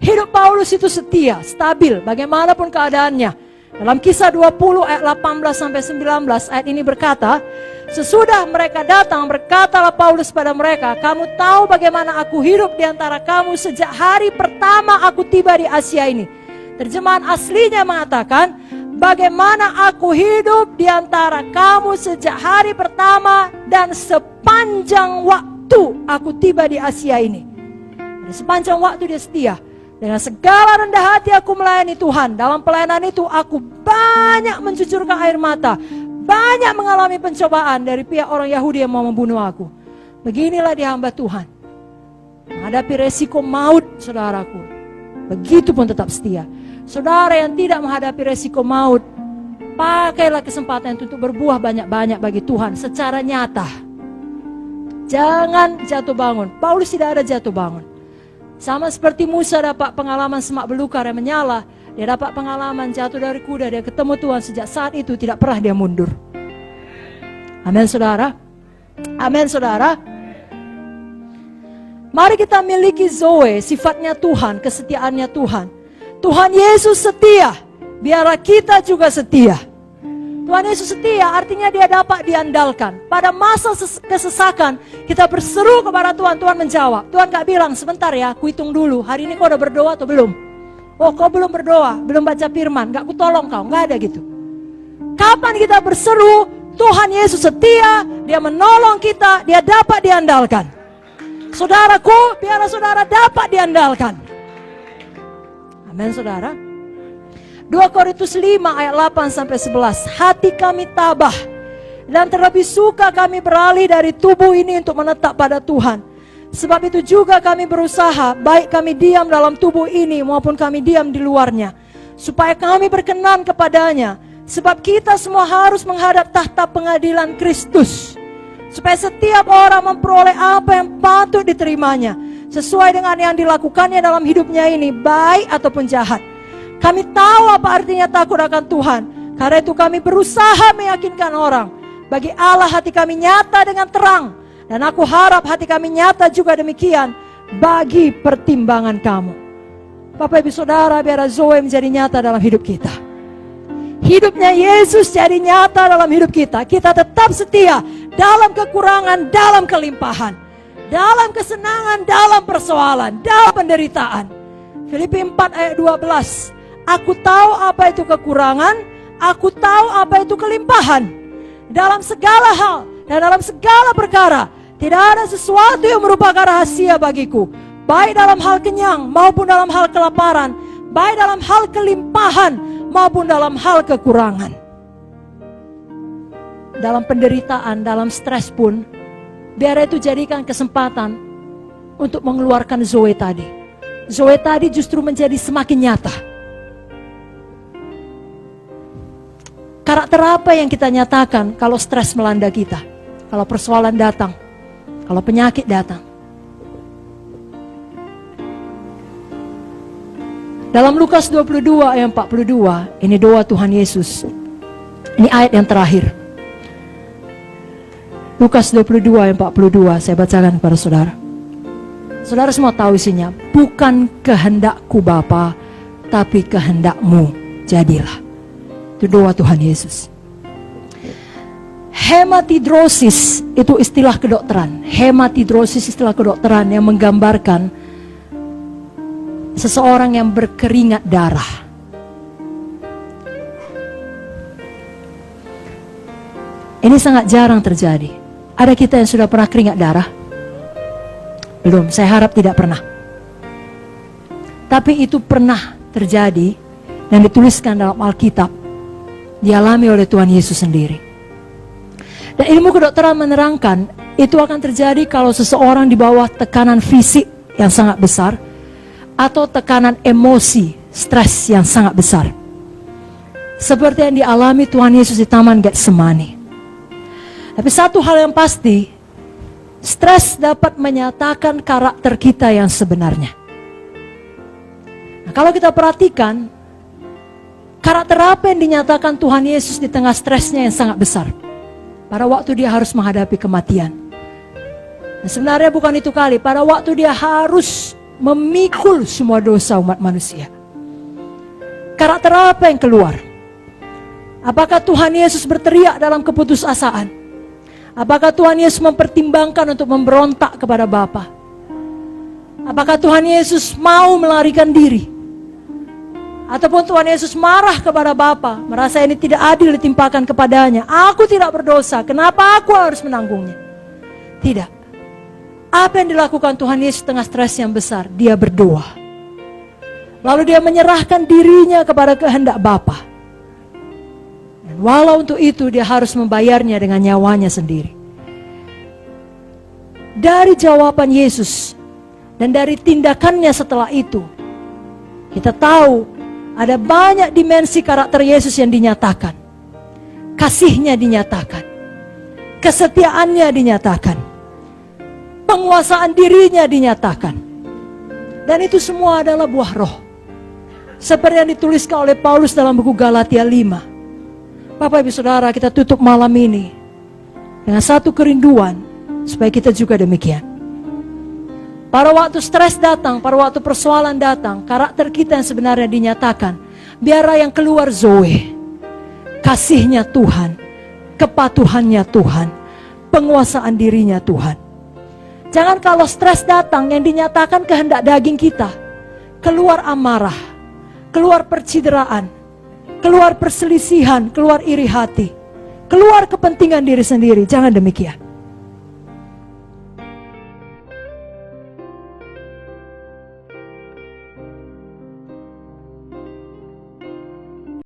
Hidup Paulus itu setia, stabil, bagaimanapun keadaannya. Dalam Kisah 20 ayat 18-19 ayat ini berkata, sesudah mereka datang, berkatalah Paulus pada mereka, kamu tahu bagaimana aku hidup di antara kamu sejak hari pertama aku tiba di Asia ini. Terjemahan aslinya mengatakan, bagaimana aku hidup di antara kamu sejak hari pertama dan sepanjang waktu aku tiba di Asia ini. Dan sepanjang waktu dia setia. Dengan segala rendah hati aku melayani Tuhan. Dalam pelayanan itu aku banyak mencucurkan air mata. Banyak mengalami pencobaan dari pihak orang Yahudi yang mau membunuh aku. Beginilah dia hamba Tuhan. Menghadapi resiko maut, saudaraku. Begitupun tetap setia. Saudara yang tidak menghadapi resiko maut, pakailah kesempatan itu untuk berbuah banyak-banyak bagi Tuhan secara nyata. Jangan jatuh bangun. Paulus tidak ada jatuh bangun. Sama seperti Musa dapat pengalaman semak belukar yang menyala, dia dapat pengalaman jatuh dari kuda, dia ketemu Tuhan, sejak saat itu tidak pernah dia mundur. Amin saudara. Amin saudara. Mari kita miliki Zoe, sifatnya Tuhan, kesetiaannya Tuhan. Tuhan Yesus setia, biarlah kita juga setia. Tuhan Yesus setia artinya dia dapat diandalkan. Pada masa kesesakan kita berseru kepada Tuhan, Tuhan menjawab. Tuhan gak bilang sebentar ya, aku hitung dulu, hari ini kau udah berdoa atau belum? Oh kau belum berdoa, belum baca firman, gak ku tolong kau, gak ada gitu. Kapan kita berseru, Tuhan Yesus setia, dia menolong kita, dia dapat diandalkan. Saudaraku, biarlah saudara dapat diandalkan. Amin saudara. 2 Korintus 5 ayat 8-11. Hati kami tabah dan terlebih suka kami beralih dari tubuh ini untuk menetap pada Tuhan. Sebab itu juga kami berusaha, baik kami diam dalam tubuh ini maupun kami diam di luarnya, supaya kami berkenan kepadanya. Sebab kita semua harus menghadap tahta pengadilan Kristus, supaya setiap orang memperoleh apa yang patut diterimanya, sesuai dengan yang dilakukannya dalam hidupnya ini, baik ataupun jahat. Kami tahu apa artinya takut akan Tuhan. Karena itu kami berusaha meyakinkan orang. Bagi Allah hati kami nyata dengan terang. Dan aku harap hati kami nyata juga demikian bagi pertimbangan kamu. Bapak Ibu Saudara, biar Zoe menjadi nyata dalam hidup kita. Hidupnya Yesus jadi nyata dalam hidup kita. Kita tetap setia dalam kekurangan, dalam kelimpahan, dalam kesenangan, dalam persoalan, dalam penderitaan. Filipi 4 ayat 12. Aku tahu apa itu kekurangan, aku tahu apa itu kelimpahan. Dalam segala hal dan dalam segala perkara, tidak ada sesuatu yang merupakan rahasia bagiku. Baik dalam hal kenyang maupun dalam hal kelaparan, baik dalam hal kelimpahan maupun dalam hal kekurangan. Dalam penderitaan, dalam stres pun, biar itu jadikan kesempatan untuk mengeluarkan Zoe tadi. Zoe tadi justru menjadi semakin nyata. Karakter apa yang kita nyatakan kalau stres melanda kita? Kalau persoalan datang, kalau penyakit datang. Dalam Lukas 22 ayat 42, ini doa Tuhan Yesus. Ini ayat yang terakhir. Lukas 22 ayat 42, saya bacakan kepada saudara. Saudara semua tahu isinya. Bukan kehendakku Bapa, tapi kehendakmu jadilah. Itu doa Tuhan Yesus. Hematidrosis itu istilah kedokteran. Hematidrosis istilah kedokteran yang menggambarkan seseorang yang berkeringat darah. Ini sangat jarang terjadi. Ada kita yang sudah pernah keringat darah? Belum, saya harap tidak pernah. Tapi itu pernah terjadi dan dituliskan dalam Alkitab. Dialami oleh Tuhan Yesus sendiri. Dan ilmu kedokteran menerangkan itu akan terjadi kalau seseorang di bawah tekanan fisik yang sangat besar atau tekanan emosi, stres yang sangat besar. Seperti yang dialami Tuhan Yesus di Taman Getsemani. Tapi satu hal yang pasti, stres dapat menyatakan karakter kita yang sebenarnya. Nah, kalau kita perhatikan, karakter apa yang dinyatakan Tuhan Yesus di tengah stresnya yang sangat besar? Pada waktu dia harus menghadapi kematian. Nah, sebenarnya bukan itu kali. Pada waktu dia harus memikul semua dosa umat manusia. Karakter apa yang keluar? Apakah Tuhan Yesus berteriak dalam keputusasaan? Apakah Tuhan Yesus mempertimbangkan untuk memberontak kepada Bapa? Apakah Tuhan Yesus mau melarikan diri? Ataupun Tuhan Yesus marah kepada Bapa, merasa ini tidak adil ditimpakan kepadanya. Aku tidak berdosa, kenapa aku harus menanggungnya? Tidak. Apa yang dilakukan Tuhan Yesus tengah stres yang besar? Dia berdoa. Lalu dia menyerahkan dirinya kepada kehendak Bapa. Dan walau untuk itu dia harus membayarnya dengan nyawanya sendiri. Dari jawaban Yesus dan dari tindakannya setelah itu, kita tahu ada banyak dimensi karakter Yesus yang dinyatakan. Kasihnya dinyatakan. Kesetiaannya dinyatakan. Penguasaan dirinya dinyatakan. Dan itu semua adalah buah roh. Seperti yang dituliskan oleh Paulus dalam buku Galatia 5. Bapak Ibu Saudara, kita tutup malam ini dengan satu kerinduan supaya kita juga demikian. Pada waktu stres datang, pada waktu persoalan datang, karakter kita yang sebenarnya dinyatakan. Biarlah yang keluar Zoe, kasihnya Tuhan, kepatuhannya Tuhan, penguasaan dirinya Tuhan. Jangan kalau stres datang yang dinyatakan kehendak daging kita, keluar amarah, keluar percideraan, keluar perselisihan, keluar iri hati, keluar kepentingan diri sendiri. Jangan demikian.